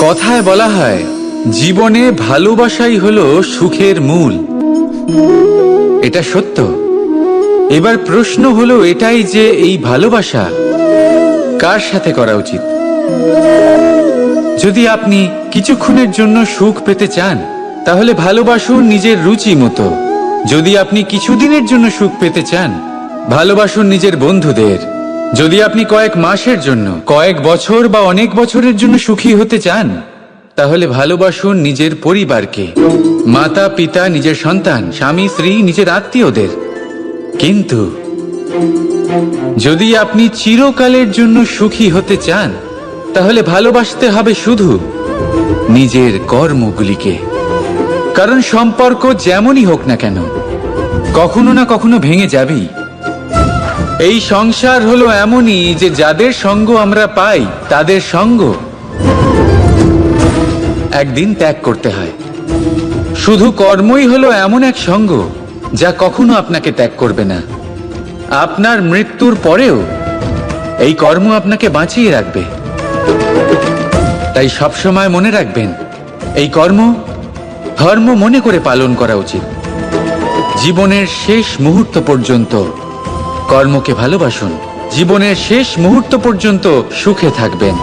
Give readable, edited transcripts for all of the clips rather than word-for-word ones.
কথায় বলা হয় জীবনে ভালোবাসাই হলো সুখের মূল। এটা সত্য। এবার প্রশ্ন হলো এটাই যে এই ভালোবাসা কার সাথে করা উচিত। যদি আপনি কিছুক্ষণের জন্য সুখ পেতে চান তাহলে ভালোবাসুন নিজের রুচি মতো। যদি আপনি কিছুদিনের জন্য সুখ পেতে চান ভালোবাসুন নিজের বন্ধুদের। যদি আপনি কয়েক মাসের জন্য, কয়েক বছর বা অনেক বছরের জন্য সুখী হতে চান তাহলে ভালোবাসুন নিজের পরিবারকে, মাতা পিতা, নিজের সন্তান, স্বামী স্ত্রী, নিজের আত্মীয়দের। কিন্তু যদি আপনি চিরকালের জন্য সুখী হতে চান তাহলে ভালোবাসতে হবে শুধু নিজের কর্মগুলিকে। কারণ সম্পর্ক যেমনই হোক না কেন কখনো না কখনো ভেঙে যাবেই। এই সংসার হলো এমনই যে যাদের সঙ্গ আমরা পাই তাদের সঙ্গ একদিন ত্যাগ করতে হয়। শুধু কর্মই হলো এমন এক সঙ্গ যা কখনো আপনাকে ত্যাগ করবে না। আপনার মৃত্যুর পরেও এই কর্ম আপনাকে বাঁচিয়ে রাখবে। তাই সবসময় মনে রাখবেন, এই কর্ম ধর্ম মনে করে পালন করা উচিত। জীবনের শেষ মুহূর্ত পর্যন্ত কর্মকে ভালোবাসুন। জীবনের শেষ মুহূর্ত পর্যন্ত সুখে থাকবেন।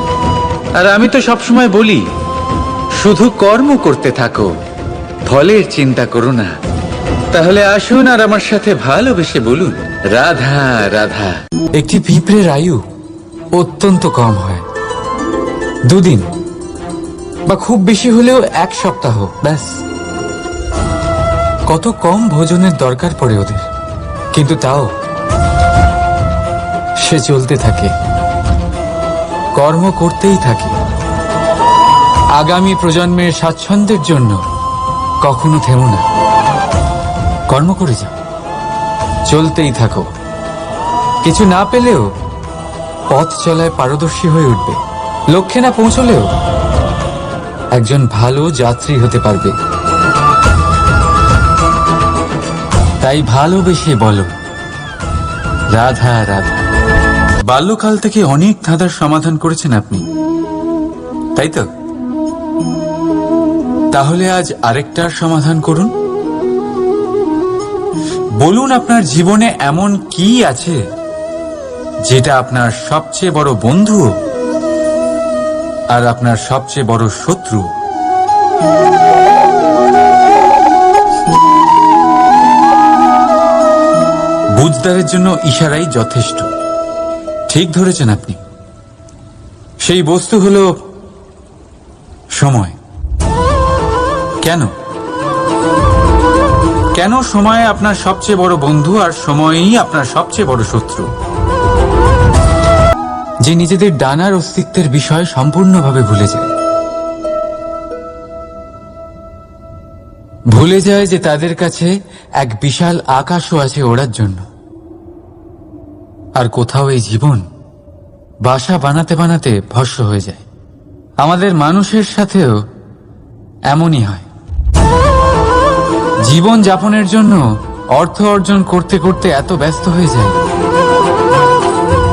আর আমি তো সবসময় বলি, শুধু কর্ম করতে থাকো, ফলের চিন্তা করো না। তাহলে আসুন আর আমার সাথে ভালোবেসে বলুন, রাধা রাধা। একটি পিঁপড়ের আয়ু অত্যন্ত কম হয়, 2 দিন বা খুব বেশি হলেও 1 সপ্তাহ, ব্যাস। কত কম ভোজনের দরকার পড়ে ওদের, কিন্তু তাও সে চলতে থাকে, কর্ম করতেই থাকে। আগামী প্রজন্মের স্বাচ্ছন্দ্যের জন্য কখনো থেমো না, কর্ম করে যাও, চলতেই থাকো। কিছু না পেলেও পথ চলায় পারদর্শী হয়ে উঠবে। লক্ষ্যে না পৌঁছলেও একজন ভালো যাত্রী হতে পারবে। তাই ভালোবেসে বলো, রাধা রাধা। বাল্যকাল থেকে অনেক ধাঁধার সমাধান করেছেন আপনি, তাই তো? তাহলে আজ আরেকটার সমাধান করুন। বলুন, আপনার জীবনে এমন কি আছে যেটা আপনার সবচেয়ে বড় বন্ধু আর আপনার সবচেয়ে বড় শত্রু? বুঝদারের জন্য ইশারাই যথেষ্ট। ঠিক ধরেছেন আপনি। সেই বস্তু হলো সময়। কেন কেন সময় আপনার সবচেয়ে বড় বন্ধু আর সময়ই আপনার সবচেয়ে বড় শত্রু? যে নিজেদের ডানার অস্তিত্বের বিষয় সম্পূর্ণভাবে ভুলে যায়, ভুলে যায় যে তাদের কাছে এক বিশাল আকাশও আছে ওড়ার জন্য। আর কোথাও এই জীবন বাসা বানাতে বানাতে ভস্ম হয়ে যায়। আমাদের মানুষের সাথেও এমনই হয়। জীবন যাপনের জন্য অর্থ অর্জন করতে করতে এত ব্যস্ত হয়ে যায়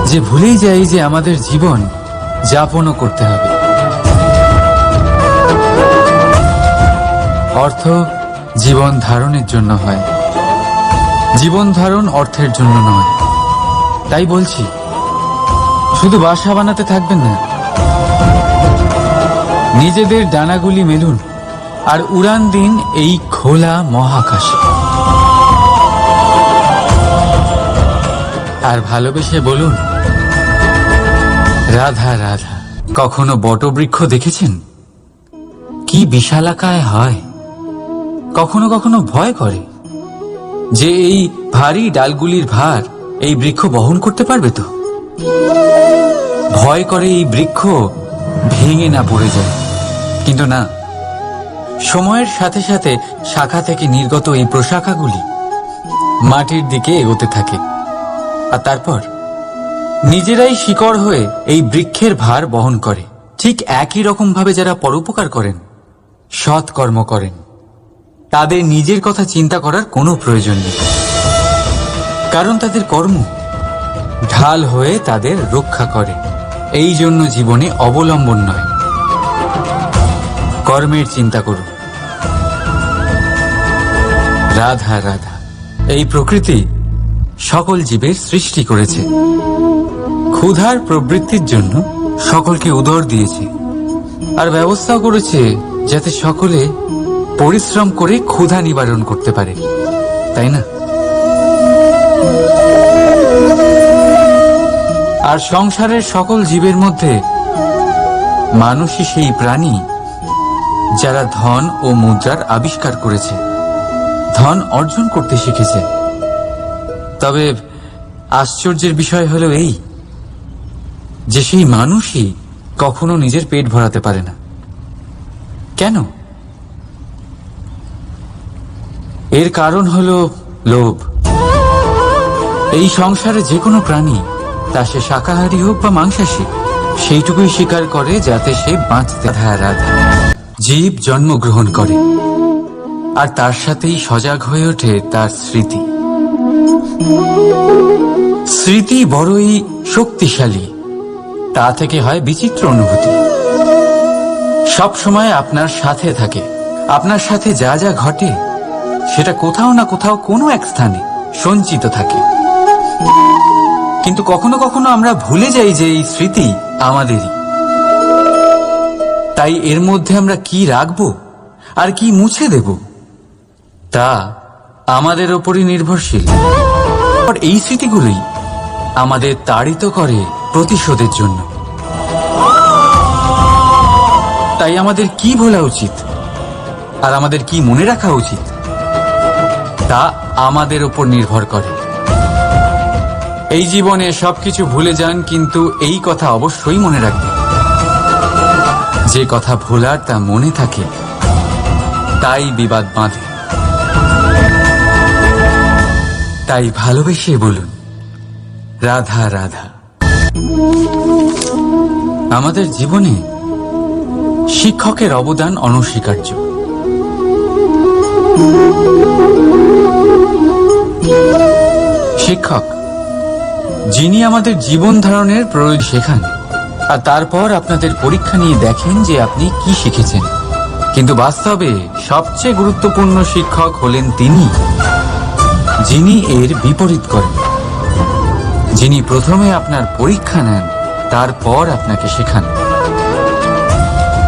যে ভুলেই যাই যে আমাদের জীবন যাপনও করতে হবে। অর্থ জীবন ধারণের জন্য হয়, জীবন ধারণ অর্থের জন্য নয়। তাই বলছি, শুধু বাসা বানাতে থাকবেন না, নিজেদের ডানাগুলি মেলুন আর উড়ান দিন এই খোলা মহাকাশে। আর ভালোবেসে বলুন, রাধা রাধা। কখনো বটবৃক্ষ দেখেছেন? কি বিশালাকায় হয়। কখনো কখনো ভয় করে যে এই ভারী ডালগুলির ভার এই বৃক্ষ বহন করতে পারবে তো। ভয় করে এই বৃক্ষ ভেঙে না পড়ে যায়। কিন্তু না, সময়ের সাথে সাথে শাখা থেকে নির্গত এই প্রশাখাগুলি মাটির দিকে এগোতে থাকে। আর তারপর নিজেরাই শিকড় হয়ে এই বৃক্ষের ভার বহন করে। ঠিক একই রকম ভাবে যারা পরোপকার করেন, সৎ কর্ম করেন, তাদের নিজের কথা চিন্তা করার কোনো প্রয়োজন নেই। কারণ তাদের কর্ম ঢাল হয়ে তাদের রক্ষা করে। এই জন্য জীবনে অবলম্বন নয়, কর্মের চিন্তা করুন। রাধা রাধা। এই প্রকৃতি সকল জীবের সৃষ্টি করেছে, ক্ষুধার প্রবৃত্তির জন্য সকলকে উদর দিয়েছে, আর ব্যবস্থাও করেছে যাতে সকলে পরিশ্রম করে ক্ষুধা নিবারণ করতে পারে, তাই না? আর সংসারের সকল জীবের মধ্যে মানুষই সেই প্রাণী যারা ধন ও মুদ্রার আবিষ্কার করেছে, ধন অর্জন করতে শিখেছে। তবে আশ্চর্যের বিষয় হলো এই যে সেই মানুষই কখনো নিজের পেট ভরাতে পারে না। কেন? এর কারণ হলো লোভ। এই সংসারে যে কোনো প্রাণী, তা সে শাকাহারী হোক বা মাংসাশী, সেইটুকুই স্বীকার করে যাতে সে বাঁচতে রাধা। জীব জন্মগ্রহণ করে আর তার সাথেই সজাগ হয়ে ওঠে তার স্মৃতি। স্মৃতি বড়ই শক্তিশালী, তা থেকে হয় বিচিত্র অনুভূতি। সব সময় আপনার সাথে থাকে, আপনার সাথে যা যা ঘটে সেটা কোথাও না কোথাও কোনো এক স্থানে সঞ্চিত থাকে। কিন্তু কখনো কখনো আমরা ভুলে যাই যে এই স্মৃতি আমাদেরই। তাই এর মধ্যে আমরা কি রাখবো আর কি মুছে দেব তা আমাদের ওপরই নির্ভরশীল। আর এই স্মৃতিগুলোই আমাদের তাড়িত করে প্রতিশোধের জন্য। তাই আমাদের কি ভোলা উচিত আর আমাদের কি মনে রাখা উচিত তা আমাদের ওপর নির্ভর করে। এই জীবনে সবকিছু ভুলে যান, কিন্তু এই কথা অবশ্যই মনে রাখবেন, যে কথা ভোলার তা মনে থাকে তাই বিবাদ বাঁধে। তাই ভালোবেসে বলুন রাধা রাধা। আমাদের জীবনে শিক্ষকের অবদান অনস্বীকার্য। শিক্ষক যিনি আমাদের জীবন ধারণের প্রয়োজন শেখান, আর তারপর আপনাদের পরীক্ষা নিয়ে দেখেন যে আপনি কি শিখেছেন। কিন্তু বাস্তবে সবচেয়ে গুরুত্বপূর্ণ শিক্ষক হলেন তিনি যিনি এর বিপরীত করেন, যিনি প্রথমে আপনার পরীক্ষা নেন, তারপর আপনাকে শেখান।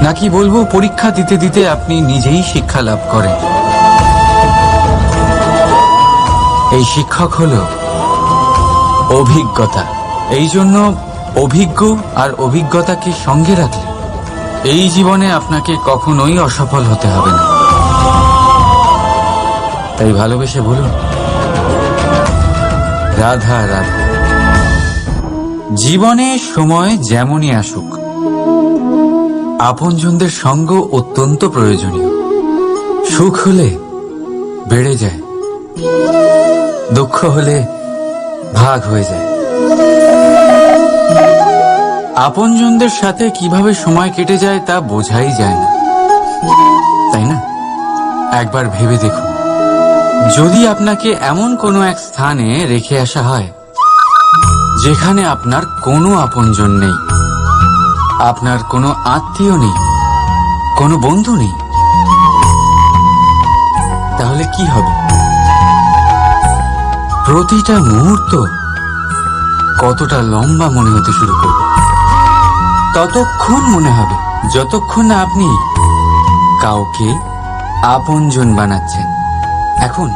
নাকি বলবো, পরীক্ষা দিতে দিতে আপনি নিজেই শিক্ষা লাভ করেন। এই শিক্ষক হল অভিজ্ঞতা। এই জন্য অভিজ্ঞ আর অভিজ্ঞতাকে সঙ্গে রাখলে এই জীবনে আপনাকে কখনোই অসফল হতে হবে না। তাই ভালোবেসে বলুন রাধা রাধা। জীবনে সময় যেমনই আসুক, আপনজনদের সঙ্গ অত্যন্ত প্রয়োজনীয়। সুখ হলে বেড়ে যায়, দুঃখ হলে ভাগ হয়ে যায়। আপনজনদের সাথে কিভাবে সময় কেটে যায় তা বোঝাই যায় না, তাই না? একবার ভেবে দেখুন, যদি আপনাকে এমন কোনো এক স্থানে রেখে আসা হয় যেখানে আপনার কোনো আপনজন নেই, আপনার কোনো আত্মীয় নেই, কোনো বন্ধু নেই, তাহলে কি হবে? প্রতিটা মুহূর্ত কতটা লম্বা মনে হতে শুরু করবে। ততক্ষণ মনে হবে যতক্ষণ না আপনি কাউকে আপনজন বানাচ্ছেন। এখন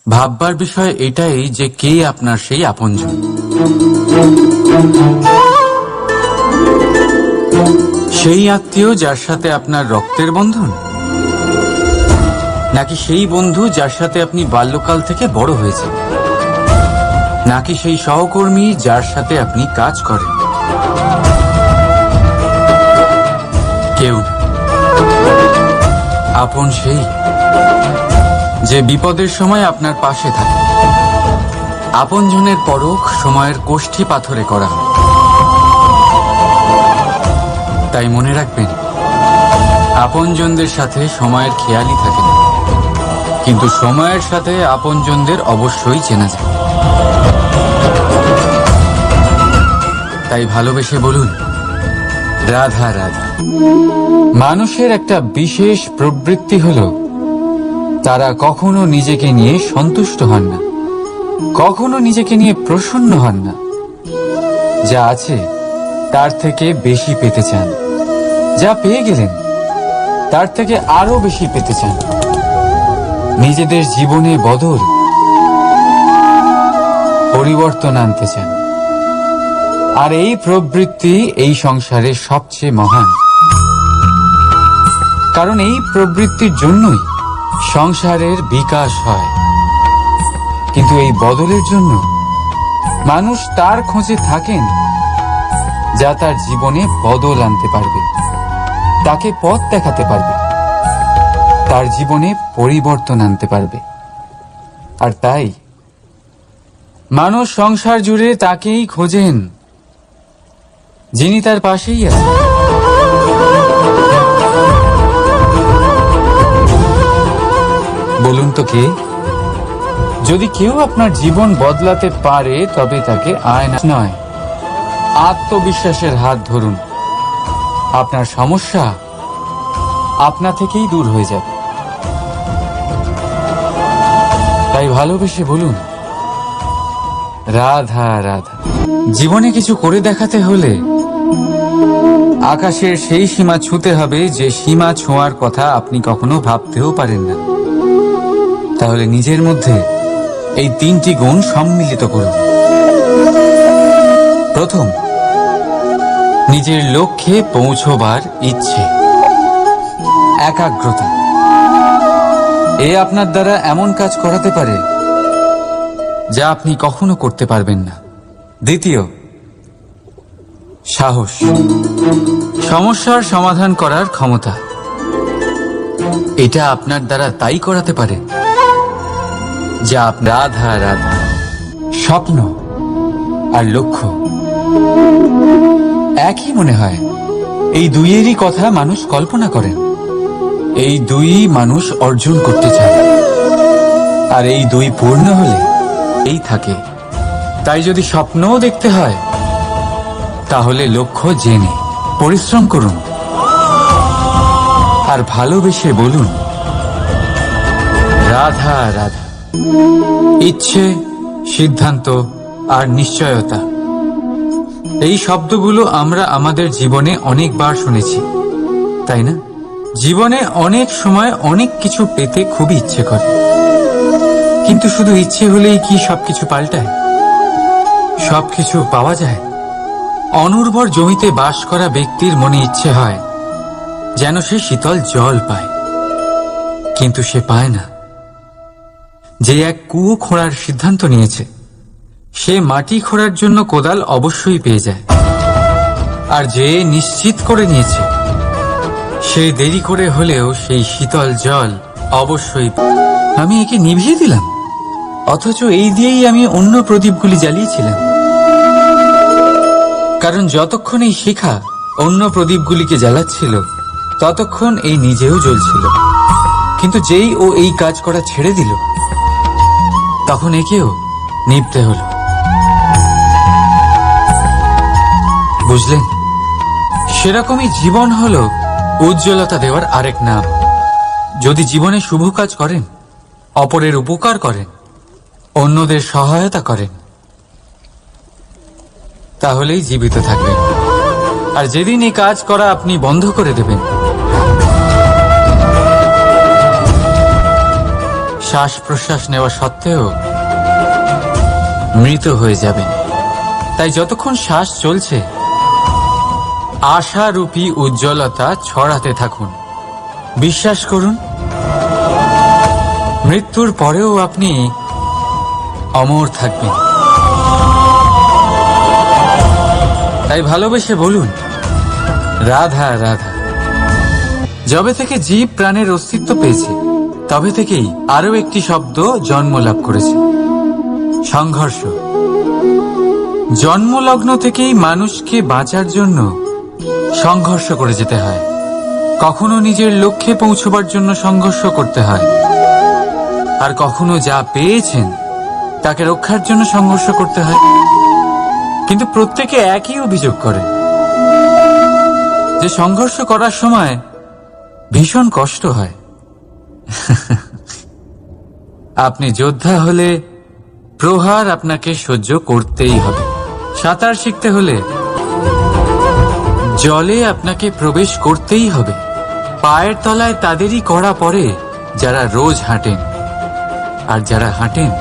ভাববার বিষয় এটাই যে কে আপনার সেই আপনজন। সেই আত্মীয় যার সাথে আপনার রক্তের বন্ধন, নাকি সেই বন্ধু যার সাথে আপনি বাল্যকাল থেকে বড় হয়েছেন, নাকি সেই সহকর্মী যার সাথে আপনি কাজ করেন? কেউ না। আপন সেই যে বিপদের সময় আপনার পাশে থাকে। আপনজনের পরখ সময়ের কোষ্ঠী পাথরে করা হয়। তাই মনে রাখবেন, আপনজনদের সাথে সময়ের খেয়ালই থাকে না, কিন্তু সময়ের সাথে আপনজনদের অবশ্যই চেনা যায়। তাই ভালোবেসে বলুন রাধা রাধা। মানুষের একটা বিশেষ প্রবৃত্তি হলো তারা কখনো নিজেকে নিয়ে সন্তুষ্ট হন না, কখনো নিজেকে নিয়ে প্রসন্ন হন না। যা আছে তার থেকে বেশি পেতে চান, যা পেয়ে গেলেন তার থেকে আরো বেশি পেতে চান। নিজেদের জীবনে বদল, পরিবর্তন আনতে চান। আর এই প্রবৃত্তি এই সংসারে সবচেয়ে মহান, কারণ এই প্রবৃত্তির জন্যই সংসারের বিকাশ হয়। কিন্তু এই বদলের জন্য মানুষ তার খোঁজে থাকেন যা তার জীবনে বদল আনতে পারবে, তাকে পথ দেখাতে পারবে, তার জীবনে পরিবর্তন আনতে পারবে। আর তাই মানুষ সংসার জুড়ে তাকেই খোঁজেন যিনি তার পাশেই আছেন। বলুন তো কে? যদি কেউ আপনার জীবন বদলাতে পারে তবে তাকে আয়না নয়, আত্মবিশ্বাসের হাত ধরুন। আপনার সমস্যা আপনা থেকেই দূর হয়ে যাবে। তাই ভালোবেসে বলুন রাধা রাধা। জীবনে কিছু করে দেখাতে হলে আকাশের সেই সীমা ছুঁতে হবে যে সীমা ছোঁয়ার কথা আপনি কখনো ভাবতেও পারেন না। তাহলে নিজের মধ্যে এই তিনটি গুণ সম্মিলিত করুন। প্রথম, নিজের লক্ষ্যে পৌঁছবার ইচ্ছে, একাগ্রতা। এ আপনার দ্বারা এমন কাজ করাতে পারে যা আপনি কখনো করতে পারবেন না। দ্বিতীয়, সাহস, সমস্যার সমাধান করার ক্ষমতা। এটা আপনার দ্বারা তাই করাতে পারে যা রাধা রাধা। স্বপ্ন আর লক্ষ্য একই মনে হয়। এই দুইয়েরই কথা মানুষ কল্পনা করেন, এই দুই মানুষ অর্জন করতে চায়। আর এই দুই পূর্ণ হলে এই থাকে। তাই যদি স্বপ্নও দেখতে হয় তাহলে লক্ষ্য জেনে পরিশ্রম করুন আর ভালোবেসে বলুন রাধা রাধা। ইচ্ছে, সিদ্ধান্ত আর নিশ্চয়তা, এই শব্দগুলো আমরা আমাদের জীবনে অনেকবার শুনেছি, তাই না? জীবনে অনেক সময় অনেক কিছু পেতে খুবই ইচ্ছে করে, কিন্তু শুধু ইচ্ছে হলেই কি সবকিছু পাল্টায়? সবকিছু পাওয়া যায়? অনুর্বর জমিতে বাস করা ব্যক্তির মনে ইচ্ছে হয় যেন সে শীতল জল পায়, কিন্তু সে পায় না। যে এক কুয়ো খোঁড়ার সিদ্ধান্ত নিয়েছে সে মাটি খোঁড়ার জন্য কোদাল অবশ্যই পেয়ে যায়। আর যে নিশ্চিত করে নিয়েছে সে দেরি করে হলেও সেই শীতল জল অবশ্যই। আমি একে নিভিয়ে দিলাম, অথচ এই দিয়েই আমি অন্য প্রদীপগুলি জ্বালিয়েছিলাম। কারণ যতক্ষণ এই শিখা অন্য প্রদীপগুলিকে জ্বালাচ্ছিল ততক্ষণ এই নিজেও জ্বলছিল। কিন্তু যেই ও এই কাজ করা ছেড়ে দিল তখন একেও নিভতে হলো। বুঝলেন? সেরকমই জীবন হলো উজ্জ্বলতা দেওয়ার আরেক নাম। যদি জীবনে শুভ কাজ করেন, অপরের উপকার করেন, অন্যদের সহায়তা করেন, তাহলেই জীবিত থাকবেন। আর যেদিন এই কাজ করা আপনি বন্ধ করে দেবেন, শ্বাস প্রশ্বাস নেওয়া সত্ত্বেও মৃত হয়ে যাবেন। তাই যতক্ষণ শ্বাস চলছে আশারূপী উজ্জ্বলতা ছড়াতে থাকুন। বিশ্বাস করুন, মৃত্যুর পরেও আপনি অমর থাকবেন। তাই ভালোবেসে বলুন রাধা রাধা। যবে থেকে জীব প্রাণের অস্তিত্ব পেয়েছে তবে থেকেই আরো একটি শব্দ জন্ম লাভ করেছে, সংঘর্ষ। জন্মলগ্ন থেকেই মানুষকে বাঁচার জন্য সংঘর্ষ করে যেতে হয়। কখনো নিজের লক্ষ্যে পৌঁছবার জন্য সংঘর্ষ করতে হয়, আর কখনো যা পেয়েছেন তাকে রক্ষার জন্য সংঘর্ষ করতে হয়। কিন্তু প্রত্যেকে একই অভিযোগ করে, যে সংঘর্ষ করার সময় ভীষণ কষ্ট হয়। আপনি যোদ্ধা হলে প্রহার আপনাকে সহ্য করতেই হবে। সাঁতার শিখতে হলে জলে আপনাকে প্রবেশ করতেই হবে। পায়ের তলায় তাদেরই কড়া পড়ে যারা রোজ হাঁটেন, আর যারা হাঁটেন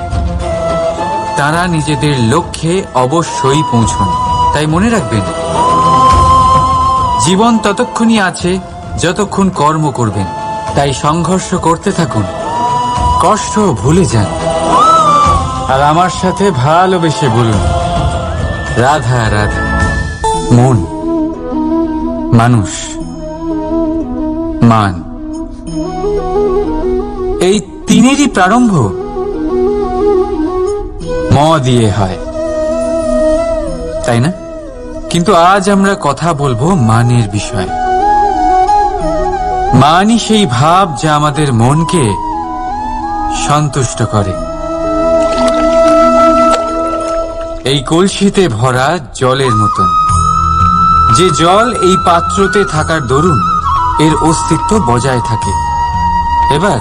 তারা নিজেদের লক্ষ্যে অবশ্যই পৌঁছন। তাই মনে রাখবেন, জীবন ততক্ষণই আছে যতক্ষণ কর্ম করবেন। তাই সংঘর্ষ করতে থাকুন, কষ্ট ভুলে যান, আর আমার সাথে ভালোবেসে বলুন, রাধা রাধা। মন, মানুষ, মান, এই তিনেরই প্রারম্ভ ম দিয়ে হয়, তাই না? কিন্তু আজ আমরা কথা বলবো মানের বিষয়ে। মানই সেই ভাব যা আমাদের মনকে সন্তুষ্ট করে। এই কলসিতে ভরা জলের মতন, যে জল এই পাত্রতে থাকার দরুন এর অস্তিত্ব বজায় থাকে। এবার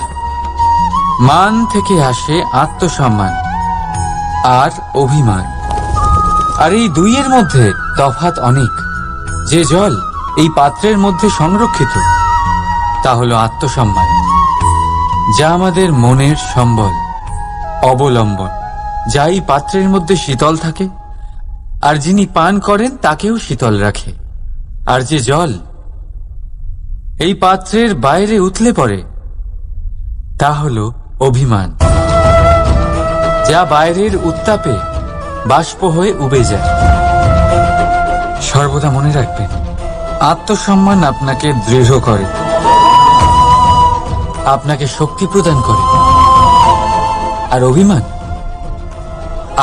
মান থেকে আসে আত্মসম্মান আর অভিমান, আর এই দুইয়ের মধ্যে তফাৎ অনেক। যে জল এই পাত্রের মধ্যে সংরক্ষিত তা হলো আত্মসম্মান, যা আমাদের মনের সম্বল, অবলম্বন, যা এই পাত্রের মধ্যে শীতল থাকে, আর যিনি পান করেন তাকেও শীতল রাখে। আর যে জল এই পাত্রের বাইরে উতলে পড়ে তা হল অভিমান, যা বাইরের উত্তাপে বাষ্প হয়ে উবে যায়। সর্বদা মনে রাখবেন, আত্মসম্মান আপনাকে দৃঢ় করে, আপনাকে শক্তি প্রদান করে, আর অভিমান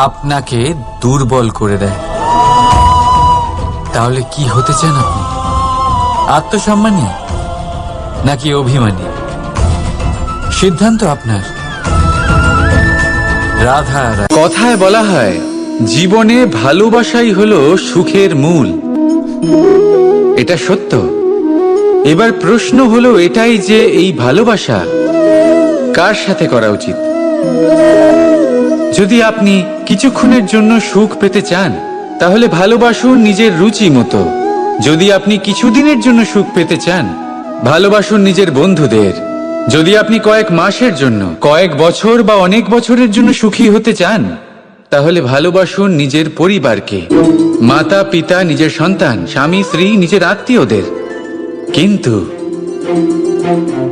আপনাকে দুর্বল করে দেয়। তাহলে কি হতে চান আপনি? আত্মসম্মানী নাকি অভিমানী? সিদ্ধান্ত আপনার। রাধা রাধা। কথায় বলা হয়, জীবনে ভালোবাসাই হলো সুখের মূল। এটা সত্য। এবার প্রশ্ন হলো এটাই যে এই ভালোবাসা কার সাথে করা উচিত। যদি আপনি কিছুক্ষণের জন্য সুখ পেতে চান, তাহলে ভালোবাসুন নিজের রুচি মতো। যদি আপনি কিছুদিনের জন্য সুখ পেতে চান, ভালোবাসুন নিজের বন্ধুদের। যদি আপনি কয়েক মাসের জন্য, কয়েক বছর বা অনেক বছরের জন্য সুখী হতে চান, তাহলে ভালোবাসুন নিজের পরিবারকে, মাতা পিতা, নিজের সন্তান, স্বামী স্ত্রী, নিজের আত্মীয়দের। কিন্তু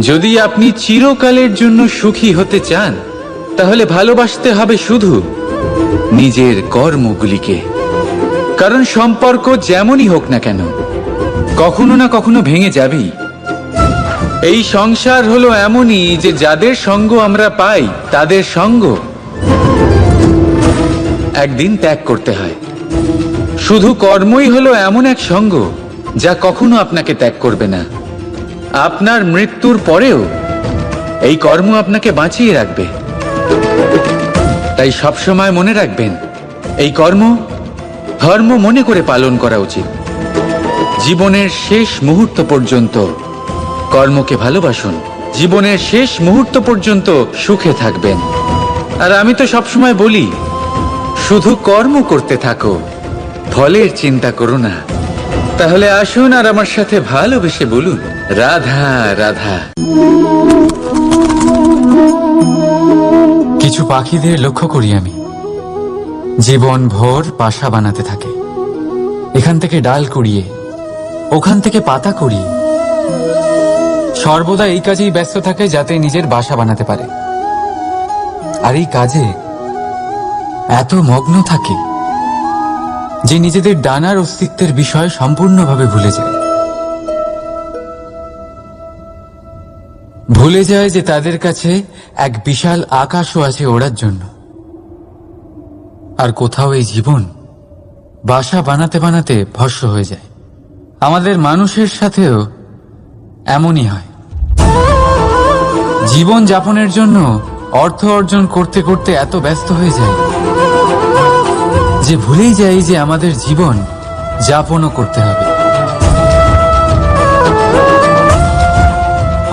যদি আপনি চিরকালের জন্য সুখী হতে চান, তাহলে ভালোবাসতে হবে শুধু নিজের কর্মগুলিকে। কারণ সম্পর্ক যেমনই হোক না কেন, কখনো না কখনো ভেঙে যাবেই। এই সংসার হলো এমনই যে যাদের সঙ্গ আমরা পাই, তাদের সঙ্গ একদিন ত্যাগ করতে হয়। শুধু কর্মই হলো এমন এক সঙ্গ যা কখনো আপনাকে ত্যাগ করবে না। আপনার মৃত্যুর পরেও এই কর্ম আপনাকে বাঁচিয়ে রাখবে। তাই সবসময় মনে রাখবেন, এই কর্ম ধর্ম মনে করে পালন করা উচিত। জীবনের শেষ মুহূর্ত পর্যন্ত কর্মকে ভালোবাসুন। জীবনের শেষ মুহূর্ত পর্যন্ত সুখে থাকবেন। আর আমি তো সবসময় বলি, শুধু কর্ম করতে থাকো, ফলের চিন্তা করো না। তাহলে আসুন আর আমার সাথে ভালোবেসে বলুন, রাধা রাধা। কিছু পাখিদের লক্ষ্য করি আমি, জীবন ভোর বাসা বানাতে থাকে। এখান থেকে ডাল কুড়িয়ে, ওখান থেকে পাতা কুড়িয়ে, সর্বদা এই কাজেই ব্যস্ত থাকে যাতে নিজের বাসা বানাতে পারে। আর এই কাজে এত মগ্ন থাকে যে নিজেদের ডানার অস্তিত্বের বিষয় সম্পূর্ণভাবে ভুলে যায়। ভুলে যায় যে তাদের কাছে এক বিশাল আকাশও আছে ওড়ার জন্য। আর কোথাও এই জীবন বাসা বানাতে বানাতে ভস্ম হয়ে যায়। আমাদের মানুষের সাথেও এমনই হয়। জীবন যাপনের জন্য অর্থ অর্জন করতে করতে এত ব্যস্ত হয়ে যায় যে ভুলেই যাই যে আমাদের জীবন যাপনও করতে হবে।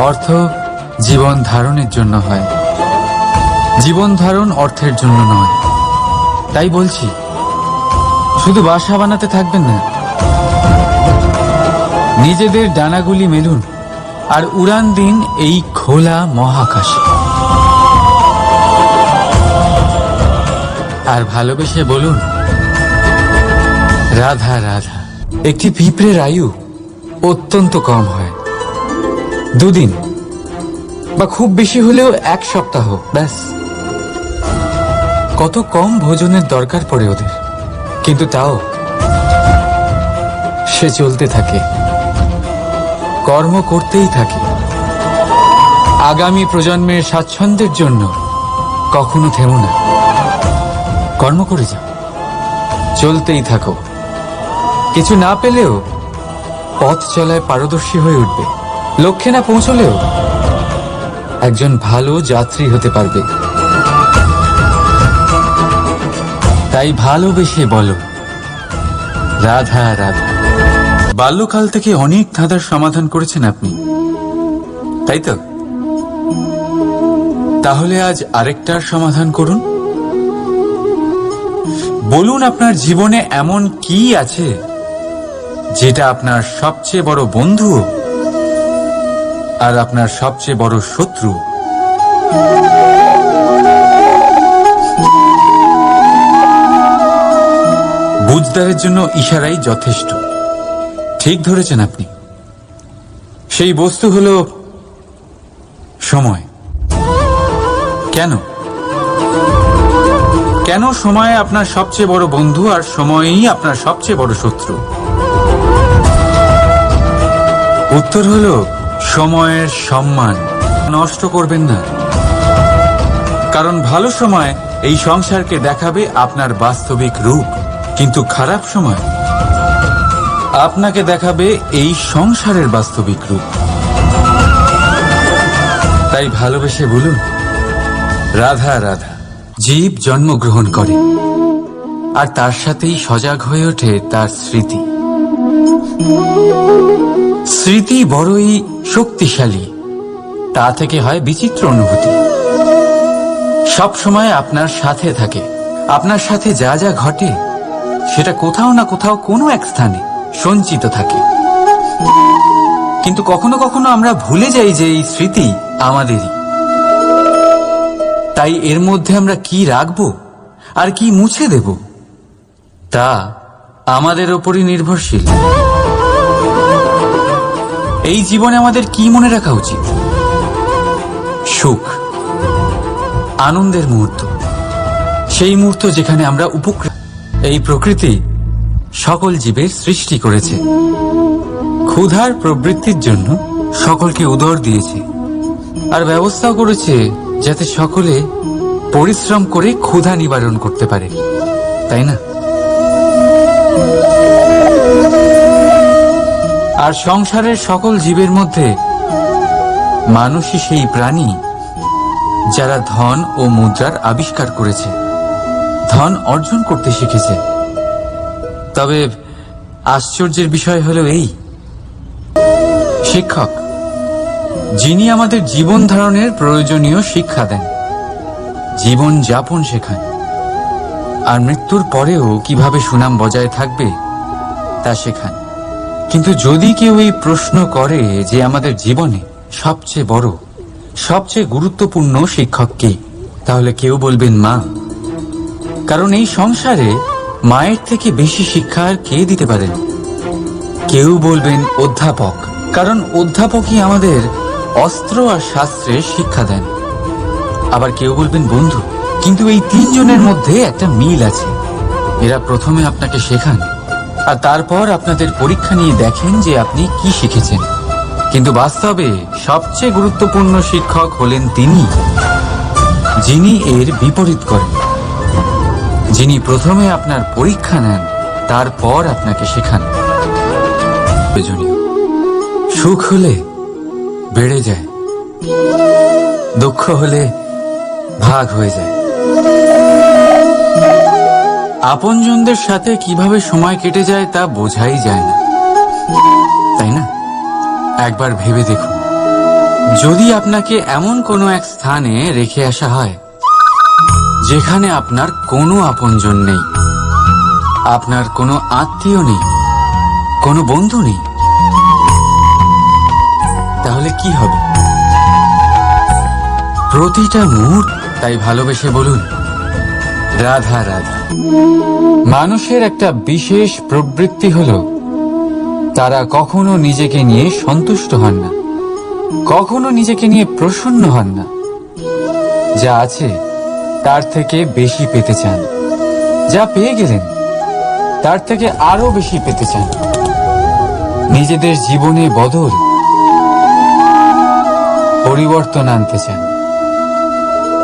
অর্থ জীবন ধারণের জন্য হয়, জীবন ধারণ অর্থের জন্য নয়। তাই বলছি, শুধু বাসা বানাতে থাকবেন না, নিজেদের ডানাগুলি মেলুন আর উড়ান দিন এই খোলা মহাকাশে। আর ভালোবেসে বলুন, রাধা রাধা। একটি পিঁপড়ের আয়ু অত্যন্ত কম হয়, 2 দিন বা খুব বেশি হলেও 1 সপ্তাহ, ব্যাস। কত কম ভোজনের দরকার পড়ে ওদের, কিন্তু তাও সে চলতে থাকে, কর্ম করতেই থাকে। আগামী প্রজন্মের স্বাচ্ছন্দ্যের জন্য কখনো থেমো না, কর্ম করে যাও, চলতেই থাকো। কিছু না পেলেও পথ চলায় পারদর্শী হয়ে উঠবে, লক্ষ্যে না পৌঁছলেও একজন ভালো যাত্রী হতে পারবে। তাই ভালোবেসে বলো, রাধা রাধা। বাল্যকাল থেকে অনেক ধাঁধার সমাধান করেছেন আপনি, তাই তো? তাহলে আজ আরেকটার সমাধান করুন। বলুন, আপনার জীবনে এমন কি আছে যেটা আপনার সবচেয়ে বড় বন্ধু আর আপনার সবচেয়ে বড় শত্রু? বুঝদারের জন্য ইশারাই যথেষ্ট। ঠিক ধরেছেন আপনি। সেই বস্তু হলো সময়। কেন কেন সময় আপনার সবচেয়ে বড় বন্ধু আর সময়ই আপনার সবচেয়ে বড় শত্রু? উত্তর হলো, সময়ের সম্মান নষ্ট করবেন না। কারণ ভালো সময় এই সংসারকে দেখাবে আপনার বাস্তবিক রূপ, কিন্তু খারাপ সময় আপনাকে দেখাবে এই সংসারের বাস্তবিক রূপ। তাই ভালোবেসে বলুন, রাধা রাধা। জীব জন্মগ্রহণ করে আর তার সাথেই সজাগ হয়ে ওঠে তার স্মৃতি। স্মৃতি বড়ই শক্তিশালী, তা থেকে হয় বিচিত্র অনুভূতি। সব সময় আপনার সাথে থাকে, আপনার সাথে যা যা ঘটে সেটা কোথাও না কোথাও কোনো এক স্থানে সঞ্চিত থাকে। কিন্তু কখনো কখনো আমরা ভুলে যাই যে এই স্মৃতি আমাদেরই। তাই এর মধ্যে আমরা কি রাখবো আর কি মুছে দেব তা আমাদের ওপরই নির্ভরশীল। এই জীবনে আমাদের কি মনে রাখা উচিত? সুখ, আনন্দের মুহূর্ত, সেই মুহূর্ত যেখানে আমরা উপকৃত। এই প্রকৃতি সকল জীবের সৃষ্টি করেছে, ক্ষুধার প্রবৃত্তির জন্য সকলকে উদর দিয়েছে, আর ব্যবস্থাও করেছে যাতে সকলে পরিশ্রম করে ক্ষুধা নিবারণ করতে পারে, তাই না? আর সংসারের সকল জীবের মধ্যে মানুষই সেই প্রাণী যারা ধন ও মুদ্রার আবিষ্কার করেছে, ধন অর্জন করতে শিখেছে। তবে আশ্চর্যের বিষয় হলো এই, শিক্ষক যিনি আমাদের জীবন ধারণের প্রয়োজনীয় শিক্ষা দেন, জীবন যাপন শেখান, আর মৃত্যুর পরেও কিভাবে সুনাম বজায় থাকবে তা শেখান। কিন্তু যদি কেউ এই প্রশ্ন করে যে আমাদের জীবনে সবচেয়ে বড়, সবচেয়ে গুরুত্বপূর্ণ শিক্ষক কে, তাহলে কেউ বলবেন মা। কারণ এই সংসারে মায়ের থেকে বেশি শিক্ষা আর কে দিতে পারেন? কেউ বলবেন অধ্যাপক, কারণ অধ্যাপকই আমাদের অস্ত্র আর শাস্ত্রের শিক্ষা দেন। আবার কেউ বলবেন বন্ধু। কিন্তু এই 3 জনের মধ্যে একটা মিল আছে। এরা প্রথমে আপনাকে শেখান আর তারপর আপনাদের পরীক্ষা নিয়ে দেখেন যে আপনি কি শিখেছেন। কিন্তু বাস্তবে সবচেয়ে গুরুত্বপূর্ণ শিক্ষক হলেন তিনি, যিনি এর বিপরীত করেন, যিনি প্রথমে আপনার পরীক্ষা নেন, তারপর আপনাকে শেখান। প্রয়োজনীয় সুখ হলে বেড়ে যায়, দুঃখ হলে ভাগ হয়ে যায়। আপনজনদের সাথে কিভাবে সময় কেটে যায় তা বোঝাই যায় না, তাই না? একবার ভেবে দেখুন, যদি আপনাকে এমন কোনো এক স্থানে রেখে আসা হয় যেখানে আপনার কোনো আপনজন নেই, আপনার কোনো আত্মীয় নেই, কোনো বন্ধু নেই, তাহলে কি হবে? প্রতিটা মুহূর্ত তাই ভালোবেসে বলুন রাধা রাধা। মানুষের একটা বিশেষ প্রবৃত্তি হলো তারা কখনো নিজেকে নিয়ে সন্তুষ্ট হন না, কখনো নিজেকে নিয়ে প্রসন্ন হন না। যা আছে তার থেকে বেশি পেতে চান, যা পেয়ে গেলেন তার থেকে আরো বেশি পেতে চান। নিজেদের জীবনে বদল, পরিবর্তন আনতে চান।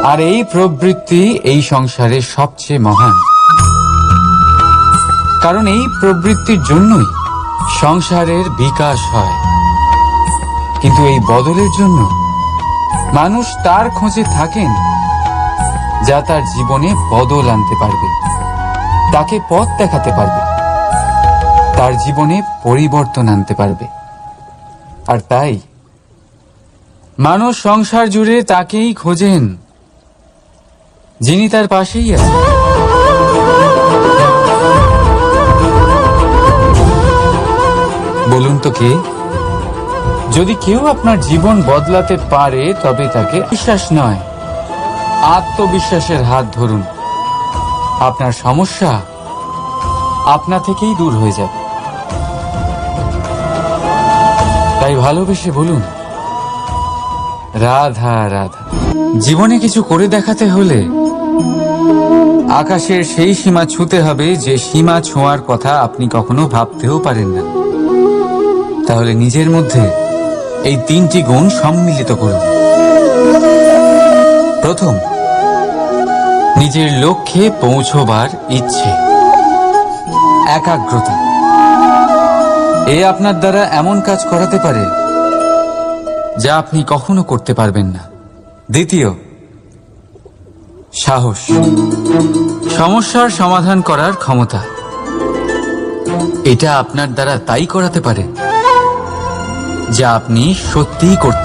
আর এই প্রবৃত্তি এই সংসারের সবচেয়ে মহান, কারণ এই প্রবৃত্তির জন্যই সংসারের বিকাশ হয়। কিন্তু এই বদলের জন্য মানুষ তার খোঁজে থাকেন যা তার জীবনে বদল আনতে পারবে, তাকে পথ দেখাতে পারবে, তার জীবনে পরিবর্তন আনতে পারবে। আর তাই মানুষ সংসার জুড়ে তাকেই খোঁজেন যিনি তার পাশেই আছেন। বলুন তো কে? যদি কেউ আপনার জীবন বদলাতে পারে তবে তাকে বিশ্বাস নয়, আত্মবিশ্বাসের হাত ধরুন। আপনার সমস্যা আপনা থেকেই দূর হয়ে যাবে। তাই ভালোবেসে বলুন রাধা রাধা। জীবনে কিছু করে দেখাতে হলে আকাশের সেই সীমা ছুঁতে হবে যে সীমা ছোঁয়ার কথা আপনি কখনো ভাবতেও পারেন না। তাহলে নিজের মধ্যে এই তিনটি গুণ সম্মিলিত করুন। প্রথম, নিজের লক্ষ্যে পৌঁছবার ইচ্ছে, একাগ্রতা। এ আপনার দ্বারা এমন কাজ করাতে পারে যা আপনি কখনো করতে পারবেন না। দ্বিতীয়, সাহস, সমস্যার সমাধান করার ক্ষমতা। এটা আপনার দ্বারা তাই করাতে পারে যা আপনি সত্যিই করতে